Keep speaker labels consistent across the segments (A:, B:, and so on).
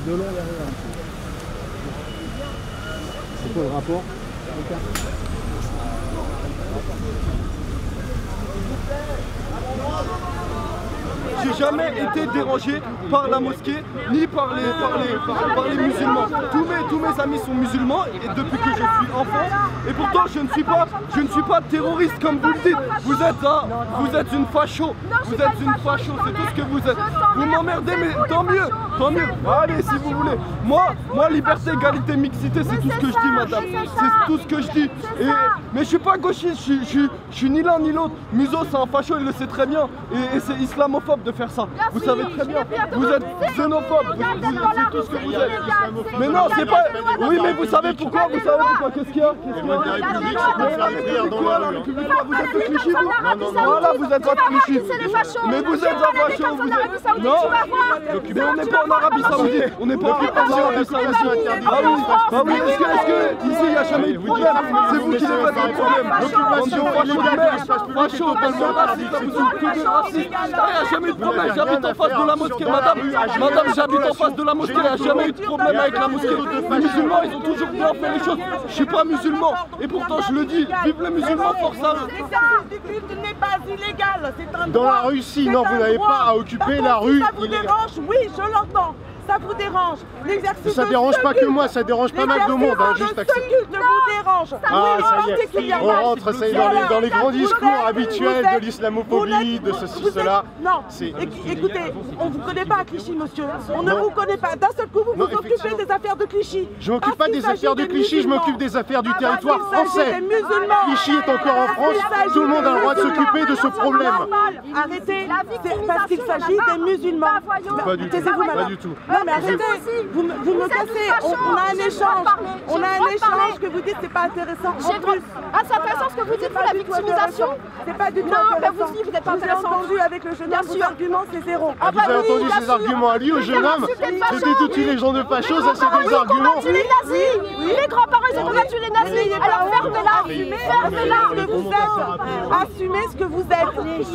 A: de long derrière. C'est quoi le rapport?
B: J'ai jamais été dérangé par la mosquée ni par les musulmans. Tous mes amis sont musulmans et depuis que je suis enfant. Et pourtant je ne suis pas terroriste comme vous le dites. Vous êtes une facho. Vous êtes une facho, c'est tout ce que vous êtes. Vous m'emmerdez, mais tant mieux, tant mieux. Allez, si vous voulez. Moi, liberté, égalité, mixité, c'est tout ce que je dis, madame. C'est tout ce que je dis. Mais je suis pas gauchiste, je suis ni l'un ni l'autre. Muzo, c'est un facho, il le sait très bien. Et c'est islamophobe de faire ça. Vous savez très bien. Vous êtes xénophobe. C'est tout ce que vous êtes. Mais non, c'est pas. Oui, mais vous savez pourquoi? Vous savez pourquoi? Qu'est-ce qu'il y a? Vous êtes de Clichy, vous? Voilà, vous êtes pas de Clichy. Mais vous êtes un facho. Non, mais on n'est pas en Arabie Saoudite. On n'est pas en Arabie Saoudite. Ah oui, est-ce que ici il n'y a jamais eu de problème? C'est vous qui n'avez pas de problème. L'occupation, facho de merde, facho, tellement raciste, vous êtes que des racistes. Il n'y a jamais eu de problème. J'habite en face de la mosquée, madame. Madame, j'habite en face de la mosquée. Il n'y a jamais eu de problème avec la mosquée. Les musulmans, ils ont toujours bien fait les choses. Je suis pas musulman. Et pourtant, je le dis, vive les musulmans, force à eux.
C: Le culte n'est pas illégal.
D: Dans la rue, si, non, vous n'avez pas à occuper la rue.
C: Ça vous dérange? Oui, je l'entends. Ça vous dérange. L'exercice
D: ça dérange pas que moi, ça dérange pas mal de monde. Hein, juste
C: ce culte vous dérange.
D: Ah, ça y est, on rentre ça y est, dans les grands discours habituels de l'islamophobie, de ceci, cela.
C: Non, écoutez, on ne vous connaît pas à Clichy, monsieur. On ne vous connaît pas. D'un seul coup, vous vous occupez des affaires de Clichy.
D: Je m'occupe pas des affaires de Clichy, je m'occupe des affaires du territoire français. Clichy est encore en France, tout le monde a le droit de s'occuper de ce problème.
C: Arrêtez, parce qu'il s'agit des musulmans.
D: Pas du tout, pas du tout.
C: Non mais arrêtez, vous me cassez, on a un échange, que vous dites c'est pas intéressant.
E: Ah c'est intéressant ce que vous dites, la victimisation.
C: C'est pas du tout
E: intéressant. Non, mais
C: vous
E: dites vous n'êtes pas intéressant.
C: J'ai entendu avec le jeune homme, vos arguments c'est zéro.
D: Ah, vous avez entendu ces arguments à lui, au jeune homme? C'était toutes les gens de fachos, ça c'est des arguments.
E: Ils ont combattu les nazis. Les grands-parents ils ont combattu les nazis. Alors fermez-la.
C: Assumez ce que vous êtes.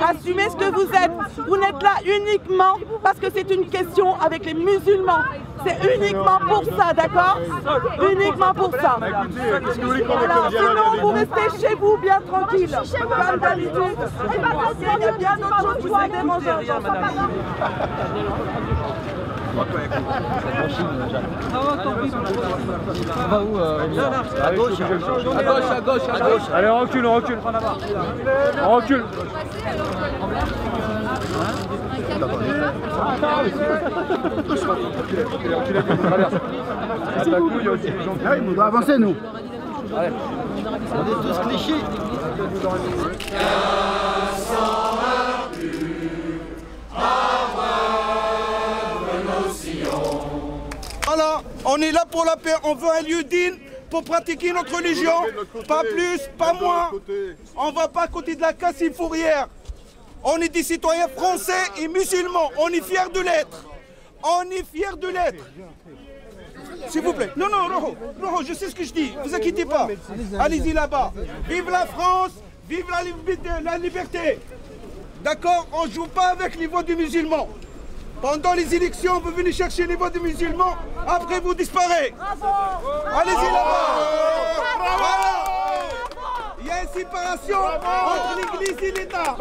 C: Assumez ce que vous êtes. Vous n'êtes là uniquement parce que c'est une question avec les musulmans. C'est uniquement pour ça, d'accord? Uniquement pour ça. Sinon, vous restez chez vous bien tranquille. Comme d'habitude. Il y a bien d'autres choses qui sont dérangeantes.
A: On va où, à gauche. Allez, on recule. On recule. On doit avancer, nous. Allez.
B: On est tous Clichy. Voilà, on est là pour la paix, on veut un lieu digne pour pratiquer notre religion, pas plus, pas moins. On ne va pas à côté de la Cassim Fourrière. On est des citoyens français et musulmans, on est fiers de l'être. On est fiers de l'être. S'il vous plaît. Non, Roho, je sais ce que je dis, ne vous inquiétez pas. Allez-y là-bas. Vive la France, vive la liberté. D'accord? On ne joue pas avec les voix des musulmans. Pendant les élections, vous venez chercher les voix des musulmans, après vous disparaissez. Allez-y là-bas. Voilà. Il y a une séparation entre l'église et l'État.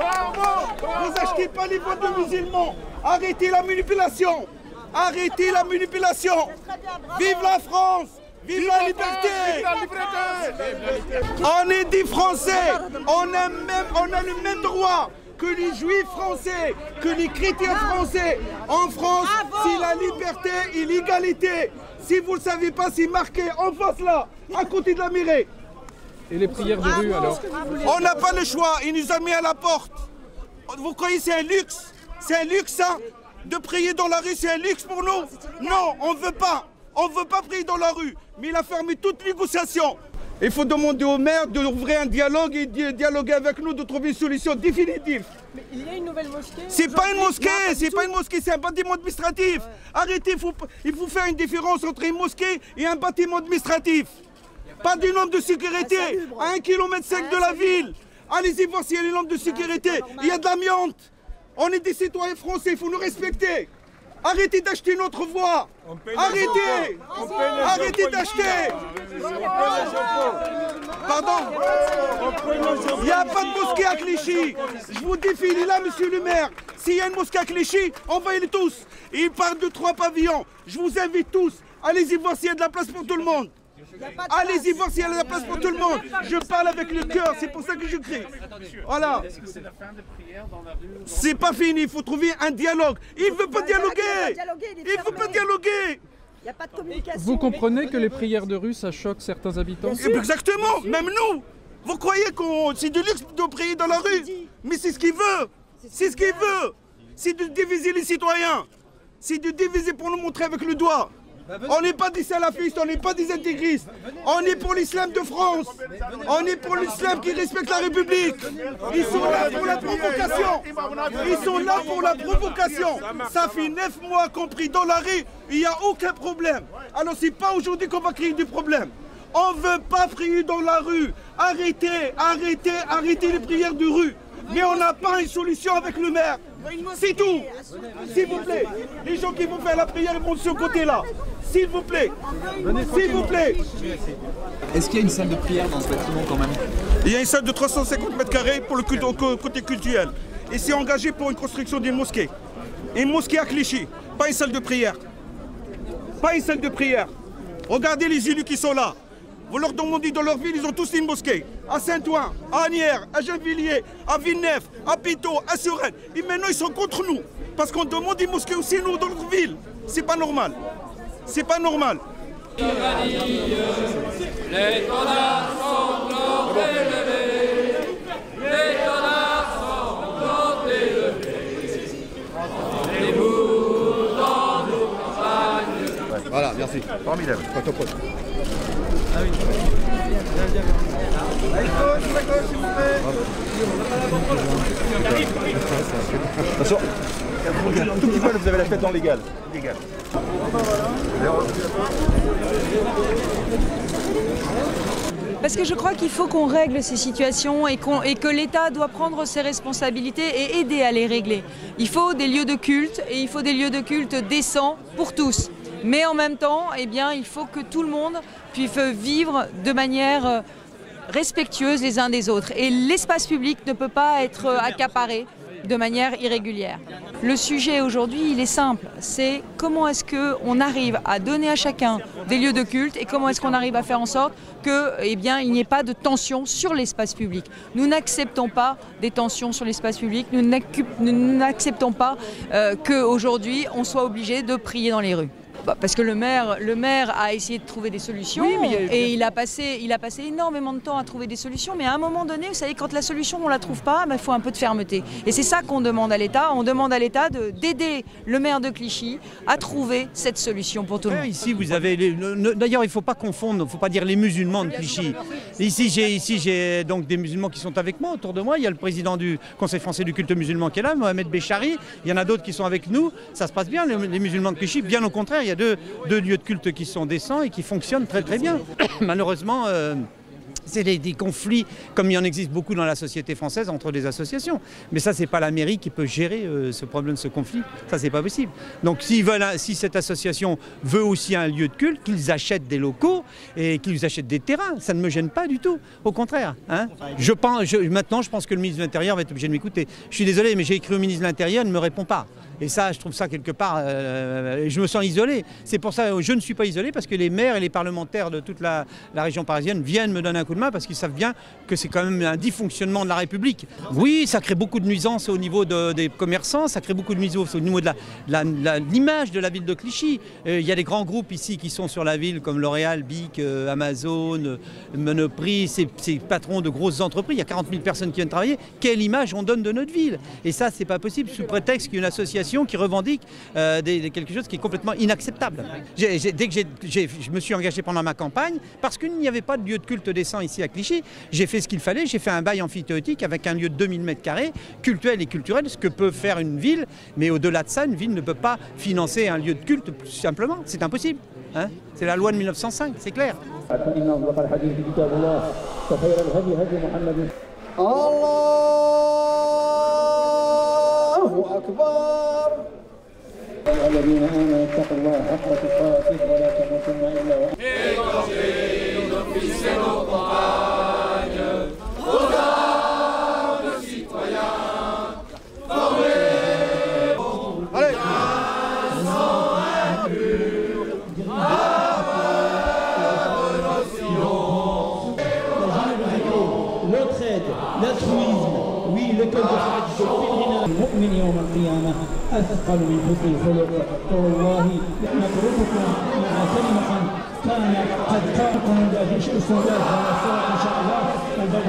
B: Vous n'achetez pas les voix des musulmans. Arrêtez la manipulation. Arrêtez la manipulation. Vive la France. Vive la liberté. On est des Français. On a le même droit que les juifs français, que les chrétiens français. En France, c'est la liberté et l'égalité. Si vous ne le savez pas, c'est marqué en face là, à côté de la mairie.
A: Et les prières de rue alors?
B: On n'a pas le choix, il nous a mis à la porte. Vous croyez que c'est un luxe? C'est un luxe ça? De prier dans la rue, c'est un luxe pour nous? Non, on ne veut pas. On ne veut pas prier dans la rue. Mais il a fermé toute négociation. Il faut demander au maire d'ouvrir un dialogue et de dialoguer avec nous, de trouver une solution définitive.
C: Mais il y a une nouvelle mosquée.
B: C'est pas une mosquée, c'est un bâtiment administratif. Arrêtez, il faut faire une différence entre une mosquée et un bâtiment administratif. Pas des normes de sécurité, à 1,5 km de la ville. Allez-y voir s'il y a les normes de sécurité. Il y a de l'amiante. On est des citoyens français, il faut nous respecter. Arrêtez d'acheter notre voix. Arrêtez. Arrêtez d'acheter. Pardon. Il n'y a pas de mosquée à Clichy. Je vous défie, il est là, monsieur le maire. S'il y a une mosquée à Clichy, envahissez-les tous. Il parle de 3 pavillons. Je vous invite tous. Allez-y voir s'il y a de la place pour tout le monde. Allez-y voir s'il y a de la place pour tout le monde. Je parle avec le cœur, c'est pour ça que je crie. Voilà. C'est pas fini, il faut trouver un dialogue. Il ne veut pas dialoguer. Il ne veut pas dialoguer.
E: Il n'y a pas de communication.
F: Vous comprenez que les prières de rue, ça choque certains habitants?
B: Exactement, même nous. Vous croyez que c'est du luxe de prier dans la rue? Mais c'est ce qu'il veut. C'est ce qu'il veut. C'est de diviser les citoyens. C'est de diviser pour nous montrer avec le doigt. On n'est pas des salafistes, on n'est pas des intégristes. On est pour l'islam de France. On est pour l'islam qui respecte la République. Ils sont là pour la provocation. Ils sont là pour la provocation. Ça fait 9 mois qu'on prie dans la rue, il n'y a aucun problème. Alors c'est pas aujourd'hui qu'on va créer du problème. On ne veut pas prier dans la rue. Arrêtez, arrêtez, arrêtez les prières de rue. Mais on n'a pas une solution avec le maire. C'est tout. S'il vous plaît. Les gens qui vont faire la prière, ils vont de ce côté-là. S'il vous plaît. S'il vous plaît.
G: Est-ce qu'il y a une salle de prière dans ce bâtiment quand même?
B: Il y a une salle de 350 mètres carrés pour le côté culturel. Et c'est engagé pour une construction d'une mosquée. Une mosquée à Clichy. Pas une salle de prière. Pas une salle de prière. Regardez les élus qui sont là. Vous leur demandez dans leur ville, ils ont tous une mosquée. À Saint-Ouen, à Asnières, à Gennevilliers, à Villeneuve, à Pitot, à Suresnes. Et maintenant, ils sont contre nous. Parce qu'on demande une mosquée aussi, nous, dans leur ville. C'est pas normal. C'est pas normal.
A: Les connards sont élevés. Les connards sont élevés. Rendez-vous dans nos campagnes.
D: Voilà, merci. Formidable.
A: Ah oui.
D: Attention. Tout petit peu, vous avez la tête dans l'égal.
H: Parce que je crois qu'il faut qu'on règle ces situations et que l'État doit prendre ses responsabilités et aider à les régler. Il faut des lieux de culte et il faut des lieux de culte décents pour tous. Mais en même temps, eh bien, il faut que tout le monde puisse vivre de manière respectueuse les uns des autres. Et l'espace public ne peut pas être accaparé de manière irrégulière. Le sujet aujourd'hui, il est simple, c'est comment est-ce qu'on arrive à donner à chacun des lieux de culte et comment est-ce qu'on arrive à faire en sorte que, eh bien, il n'y ait pas de tension sur l'espace public. Nous n'acceptons pas des tensions sur l'espace public, nous n'acceptons pas qu'aujourd'hui on soit obligé de prier dans les rues. Parce que le maire a essayé de trouver des solutions et il a passé énormément de temps à trouver des solutions. Mais à un moment donné, vous savez, quand la solution on ne la trouve pas, il faut un peu de fermeté. Et c'est ça qu'on demande à l'État. On demande à l'État d'aider le maire de Clichy à trouver cette solution pour tout le monde.
I: Ici, vous avez d'ailleurs, il ne faut pas confondre, il ne faut pas dire les musulmans de Clichy. Ici, j'ai donc des musulmans qui sont avec moi, autour de moi. Il y a le président du Conseil français du culte musulman qui est là, Mohamed Béchari. Il y en a d'autres qui sont avec nous. Ça se passe bien, les musulmans de Clichy. Bien au contraire, il y a deux lieux de culte qui sont décents et qui fonctionnent très très bien. Malheureusement, c'est des conflits, comme il y en existe beaucoup dans la société française, entre des associations. Mais ça, c'est pas la mairie qui peut gérer ce problème, ce conflit. Ça, c'est pas possible. Donc, si cette association veut aussi un lieu de culte, qu'ils achètent des locaux et qu'ils achètent des terrains. Ça ne me gêne pas du tout. Au contraire. Hein. Maintenant, je pense que le ministre de l'Intérieur va être obligé de m'écouter. Je suis désolé, mais j'ai écrit au ministre de l'Intérieur, il ne me répond pas. Et ça, je trouve ça quelque part, je me sens isolé. C'est pour ça que je ne suis pas isolé, parce que les maires et les parlementaires de toute la région parisienne viennent me donner un coup de main, parce qu'ils savent bien que c'est quand même un dysfonctionnement de la République. Oui, ça crée beaucoup de nuisances au niveau des commerçants, ça crée beaucoup de nuisances au niveau de l'image de la ville de Clichy. Il y a des grands groupes ici qui sont sur la ville, comme L'Oréal, Bic, Amazon, Monoprix, ces patrons de grosses entreprises. Il y a 40 000 personnes qui viennent travailler. Quelle image on donne de notre ville? Et ça, c'est pas possible, sous prétexte qu'il y a une association qui revendique quelque chose qui est complètement inacceptable. Dès que je me suis engagé pendant ma campagne, parce qu'il n'y avait pas de lieu de culte décent ici à Clichy, j'ai fait ce qu'il fallait, j'ai fait un bail amphithéotique avec un lieu de 2000 m², cultuel et culturel, ce que peut faire une ville, mais au-delà de ça, une ville ne peut pas financer un lieu de culte, tout simplement, c'est impossible. Hein, c'est la loi de 1905, c'est clair.
J: الله أكبر الذين آمنوا اتقوا الله حق تقاته ولا تموتن إلا l'entraide, l'altruisme, oui, le code de charité pèlerinage. المؤمن يوم القيامة أثقل من حسن الخلق فوالله نترككم مع كلمة كان قد قامكم في شيء السوداء والساعة إن شاء الله الباب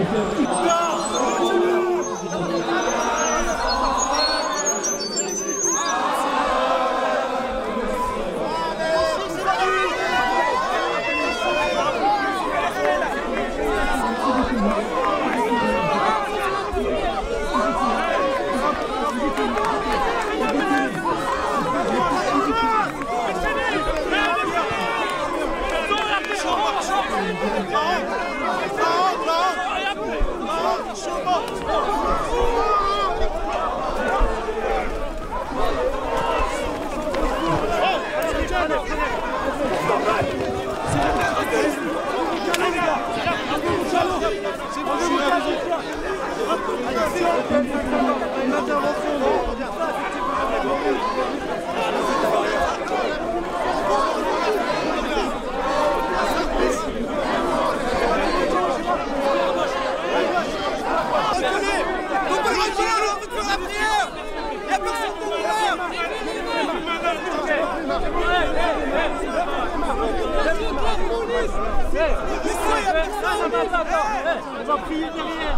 A: On va prier derrière.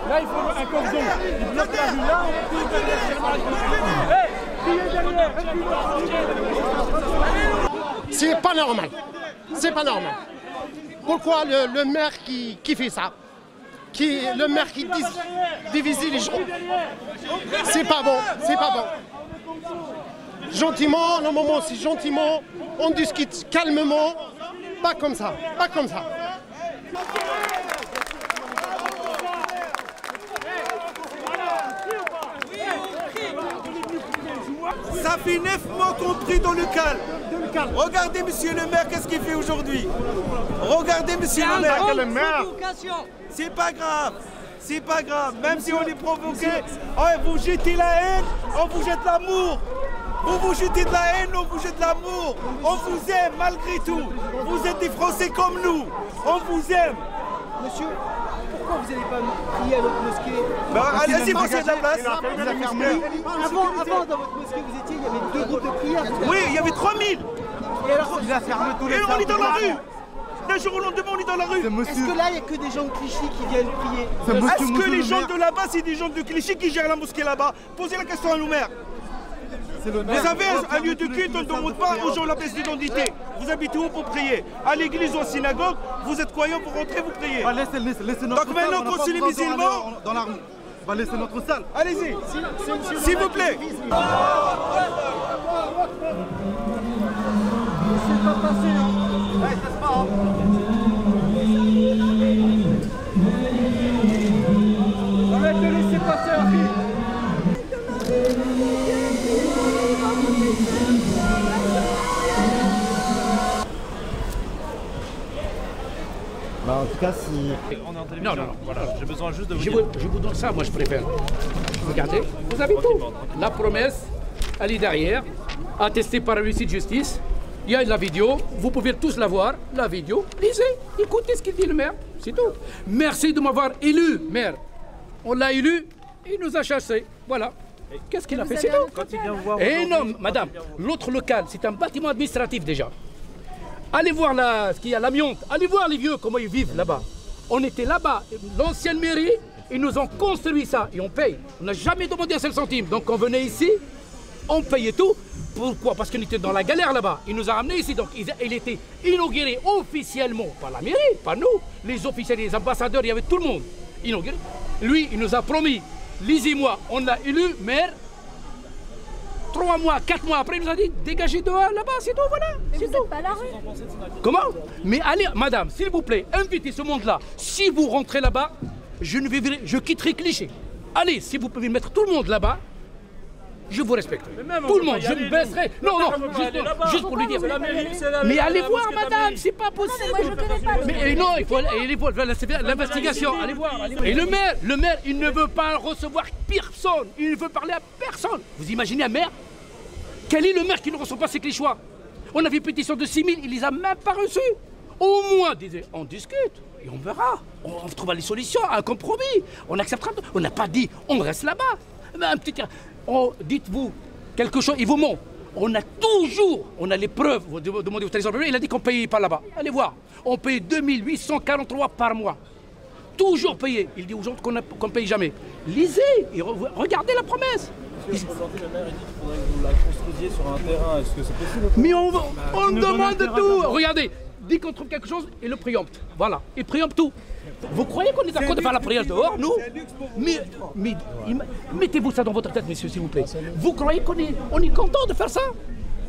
A: Là, il faut un cordon. Il bloque la rue là, on prie derrière. Priez derrière.
D: C'est pas normal. C'est pas normal. Pourquoi le maire qui fait ça? Le maire qui divise les gens? C'est pas bon, c'est pas bon. Gentiment, le moment c'est gentiment, on discute calmement, pas comme ça, pas comme ça.
B: Ça fait 9 mois qu'on prie dans le calme. Regardez monsieur le maire, qu'est-ce qu'il fait aujourd'hui? Regardez monsieur le maire. C'est pas grave. C'est pas grave. Même si on est provoqué, vous jetez la haine, on vous jette l'amour. Vous jetez de la haine, on vous jette de l'amour. On vous aime malgré tout. Vous êtes des Français comme nous. On vous aime.
K: Monsieur, pourquoi vous n'allez pas prier à notre mosquée?
B: Allez-y, pensez de la place.
K: Avant, dans votre mosquée, vous étiez, il y avait 2 groupes de prière.
B: Oui, il y avait 3000.
K: Et alors, il a fermé tous les
B: Et on est dans la rue. D'un jour au lendemain, on est dans la rue.
K: Est-ce que là, il n'y a que des gens de Clichy qui viennent prier?
B: Est-ce que les gens de là-bas, c'est des gens de Clichy qui gèrent la mosquée là-bas? Posez la question à nos maires. Vous avez un lieu de culte, on ne demande pas aux gens la pièce d'identité. Vous habitez où pour prier? À l'église ou en synagogue, vous êtes croyants pour rentrer, vous priez. Donc maintenant qu'on suit les musulmans,
L: dans la rue, on va laisser notre salle.
B: Allez-y, s'il vous plaît.
A: C'est pas passé, hein. Ouais, ça se passe, hein. Arrête de laisser passer un fil.
L: En tout cas, si...
M: On est en télévision. Non, voilà, j'ai besoin juste de vous dire. Je vous donne ça, moi je préfère. Regardez, vous avez tout. La promesse, elle est derrière, attestée par le site de justice. Il y a la vidéo, vous pouvez tous la voir, la vidéo. Lisez, écoutez ce qu'il dit le maire, c'est tout. Merci de m'avoir élu, maire. On l'a élu, il nous a chassés. Voilà. Qu'est-ce qu'il a fait? C'est tout. Et non, madame, l'autre local, c'est un bâtiment administratif déjà. Allez voir ce qu'il y a, l'amiante. Allez voir les vieux, comment ils vivent là-bas. On était là-bas, l'ancienne mairie, ils nous ont construit ça et on paye. On n'a jamais demandé un seul centime. Donc on venait ici, on payait tout. Pourquoi? Parce qu'on était dans la galère là-bas. Il nous a ramenés ici. Donc il était inauguré officiellement par la mairie, pas nous. Les officiels, les ambassadeurs, il y avait tout le monde inauguré. Lui, il nous a promis, lisez-moi, on l'a élu maire. 3 mois, 4 mois après, il nous a dit dégagez de là-bas, c'est tout, voilà.
E: Mais vous n'êtes pas à la rue.
M: Comment? Mais allez, madame, s'il vous plaît, invitez ce monde-là. Si vous rentrez là-bas, je quitterai Clichy. Allez, si vous pouvez mettre tout le monde là-bas, je vous respecte. Tout le monde, je me baisserai. Non, juste pour lui dire. Mais allez voir, madame, c'est pas possible. Mais non, il faut aller voir l'investigation. Allez voir. Et le maire, il ne veut pas recevoir personne. Il ne veut parler à personne. Vous imaginez un maire? Quel est le maire qui ne reçoit pas ses Clichy-chois? On avait une pétition de 6 000, il les a même pas reçus. Au moins, on discute et on verra. On trouvera les solutions, un compromis. On acceptera. On n'a pas dit on reste là-bas. Dites-vous quelque chose, il vous ment. On a les preuves. Vous demandez au trésor public, il a dit qu'on ne payait pas là-bas. Allez voir, on paye 2843 par mois. Toujours payé. Il dit aux gens qu'on ne paye jamais. Lisez et regardez la promesse.
N: Aujourd'hui, le maire il dit qu'il faudrait que vous la construisiez sur un terrain. Est-ce que c'est possible?
M: Mais on demande tout. Regardez, dit qu'on trouve quelque chose et le préempte. Voilà, il préempte tout. Vous croyez qu'on est d'accord de faire la prière dehors, nous? Mais mettez-vous ça dans votre tête, messieurs, s'il vous plaît. Vous croyez qu'on est content de faire ça?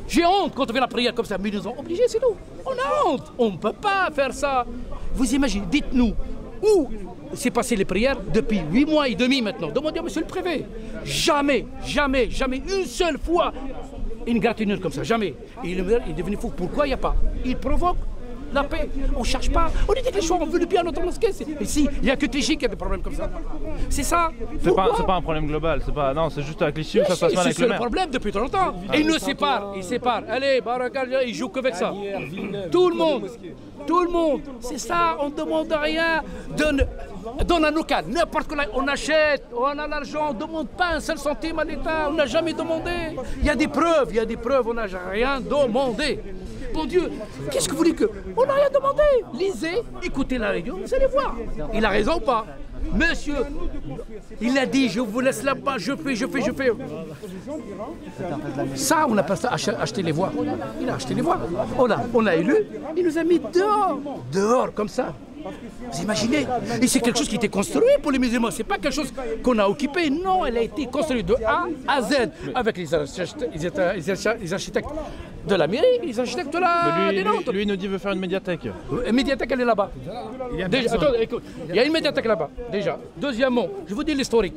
M: J'ai honte quand on fait la prière comme ça, mais ils nous ont obligés, c'est tout. On a honte, on ne peut pas faire ça. Vous imaginez, dites-nous, où s'est passé les prières depuis 8 mois et demi maintenant? Demandez à monsieur le préfet. Jamais une seule fois une gratinure comme ça, jamais. Et le maire est devenu fou. Pourquoi il n'y a pas? Il provoque la paix. On ne cherche pas. On est des choix, on veut le bien à notre mosquée. Mais si, il n'y a que Clichy qui a des problèmes comme ça. C'est ça.
N: C'est pas un problème global. Non, c'est juste à Clichy où ça se passe mal avec le maire.
M: C'est le problème depuis trop longtemps. Et ils nous séparent. Ils séparent. Allez, Barakal, ils jouent qu'avec ça. Tout le monde. C'est ça, on ne demande rien. Donne un local, n'importe quoi, on achète, on a l'argent, on ne demande pas un seul centime à l'État, on n'a jamais demandé. Il y a des preuves, on n'a rien demandé. Bon Dieu, qu'est-ce que vous voulez que... On n'a rien demandé. Lisez, écoutez la radio, vous allez voir. Il a raison ou pas? Monsieur, il a dit, je vous laisse là-bas, je fais. Ça, on appelle ça acheter les voix. Il a acheté les voix. On l'a élu, il nous a mis dehors, comme ça. Vous imaginez? Et c'est quelque chose qui était construit pour les musulmans. C'est pas quelque chose qu'on a occupé. Non, elle a été construite de A à Z avec les architectes de la mairie, les architectes de la...
N: Lui, il nous dit qu'il veut faire une médiathèque.
M: Une médiathèque, elle est là-bas. Attendez, écoute, il y a une médiathèque là-bas, déjà. Deuxièmement, je vous dis l'historique.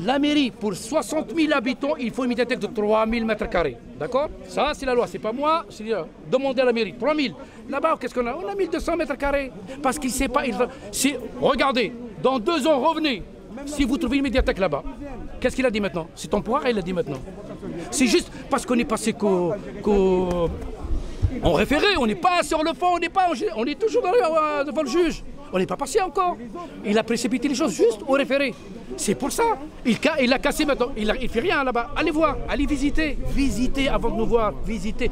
M: La mairie, pour 60 000 habitants, il faut une médiathèque de 3 000 m². D'accord? Ça, c'est la loi. C'est pas moi. C'est demander à la mairie. 3 000. Là-bas, qu'est-ce qu'on a? On a 1200 m². Parce qu'il ne sait pas. Regardez, dans 2 ans, revenez. Si vous trouvez une médiathèque là-bas, qu'est-ce qu'il a dit maintenant? C'est temporaire, il a dit maintenant. C'est juste parce qu'on est passé en référé. On n'est pas sur le fond. On est toujours devant le juge. On n'est pas passé encore. Il a précipité les choses juste au référé. C'est pour ça. Il a cassé maintenant. Il ne fait rien là-bas. Allez voir, allez visiter. Visitez avant de nous voir. Visitez.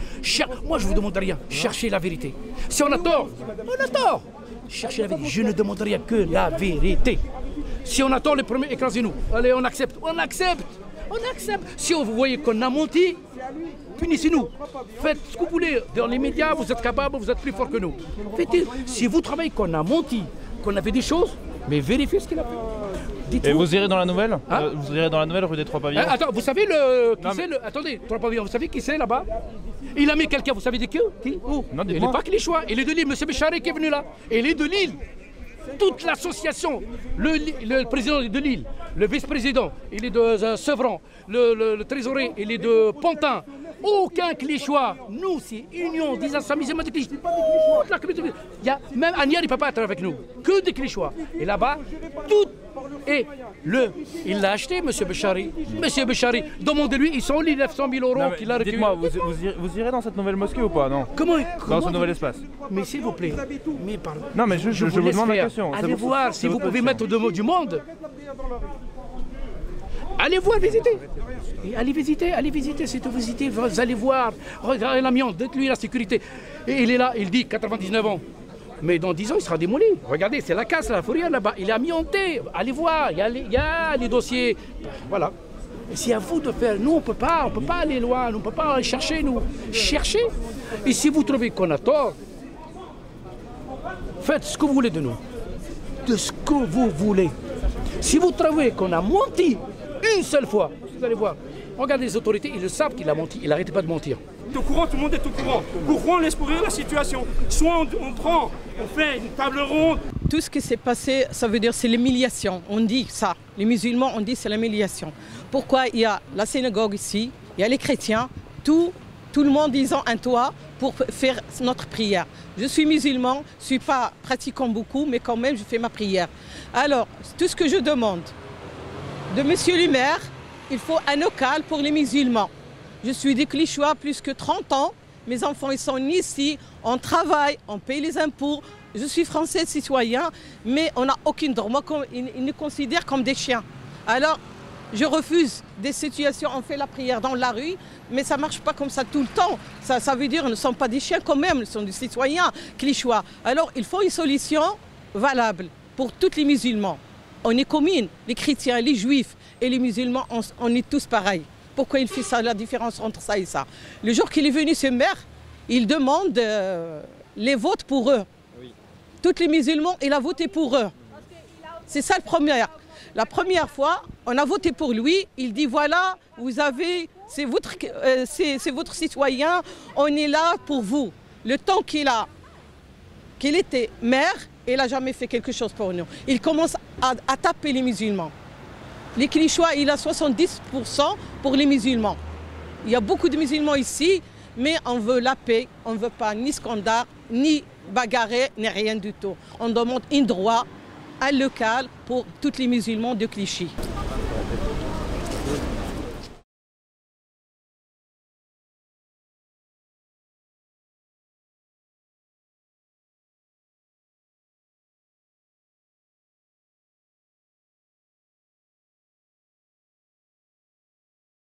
M: Moi, je ne vous demande rien. Cherchez la vérité. Si on a tort, on a tort. Cherchez la vérité. Je ne demande rien que la vérité. Si on a tort, les premiers, écrasez-nous. Allez, on accepte. On accepte. Si vous voyez qu'on a menti, punissez-nous. Faites ce que vous voulez. Dans les médias, vous êtes capables, vous êtes plus fort que nous. Si vous travaillez qu'on a menti, qu'on a fait des choses, mais vérifiez ce qu'il a fait.
N: Et vous irez dans la nouvelle Vous irez dans la nouvelle rue des Trois Pavillons?
M: Attends, vous savez Attendez, Trois Pavillons, vous savez qui c'est là-bas? Il a mis quelqu'un, vous savez de qui? Où? Il n'est pas que les choix. Il est de Lille, M. Béchari qui est venu là. Et il est de Lille. Toute l'association, le président est de Lille, le vice-président, il est de Sevran, le trésorier, il est de Pantin. Aucun Clichy-chois. Nous, c'est Union des associations de Clichy. Même Anière, il ne peut pas être avec nous. Que des Clichy-chois. Et là-bas, tout. Et il l'a acheté, M. Béchari. M. Béchari, demandez-lui, ils sont les 900 000 € qu'il a recueillis.
N: Dites-moi, vous irez dans cette nouvelle mosquée ou pas? Non.
M: Comment
N: dans ce nouvel espace?
M: Mais s'il vous plaît.
N: Non, mais je vous demande la question.
M: Allez voir si vous pouvez mettre du monde. Allez voir, visiter. Allez visiter, c'est tout visiter. Vous allez voir, regardez l'amiante, dites-lui la sécurité. Et il est là, il dit 99 ans. Mais dans 10 ans, il sera démoli. Regardez, c'est la casse, la fourrière là-bas. Il est amianté. Allez voir, il y a les dossiers. Voilà. Et c'est à vous de faire. Nous, on ne peut pas aller loin, on ne peut pas aller chercher, nous. Cherchez. Et si vous trouvez qu'on a tort, faites ce que vous voulez de nous. De ce que vous voulez. Si vous trouvez qu'on a menti une seule fois, vous allez voir. Regardez les autorités, ils le savent qu'il a menti. Il n'arrête pas de mentir.
A: Au courant, tout le monde est au courant. Pourquoi on laisse pourrir la situation? Soit on prend, on fait une table ronde.
O: tout ce qui s'est passé, ça veut dire c'est l'humiliation. On dit ça. Les musulmans, on dit c'est l'humiliation. Pourquoi il y a la synagogue ici, il y a les chrétiens, tout le monde disant un toit pour faire notre prière. Je suis musulman, je ne suis pas pratiquant beaucoup, mais quand même je fais ma prière. Alors, tout ce que je demande de monsieur le maire, il faut un local pour les musulmans. Je suis des Clichy plus que 30 ans. Mes enfants ils sont ici, on travaille, on paye les impôts. Je suis français citoyen, mais on n'a aucun droit. Moi, ils nous considèrent comme des chiens. Alors, je refuse des situations, on fait la prière dans la rue, mais ça ne marche pas comme ça tout le temps. Ça veut dire qu'ils ne sont pas des chiens quand même, ils sont des citoyens clichéois. Alors, il faut une solution valable pour tous les musulmans. On est communes, les chrétiens, les juifs et les musulmans, on est tous pareils. Pourquoi il fait ça, la différence entre ça et ça? Le jour qu'il est venu, ce maire, il demande les votes pour eux. Oui. Tous les musulmans, il a voté pour eux. C'est ça le premier. La première fois, on a voté pour lui. Il dit voilà, vous avez, c'est votre citoyen, on est là pour vous. Le temps qu'il était maire, il n'a jamais fait quelque chose pour nous. Il commence à taper les musulmans. Les Clichysois, il a 70% pour les musulmans. Il y a beaucoup de musulmans ici, mais on veut la paix, on ne veut pas ni scandale, ni bagarrer, ni rien du tout. On demande un droit, un local pour tous les musulmans de Clichy.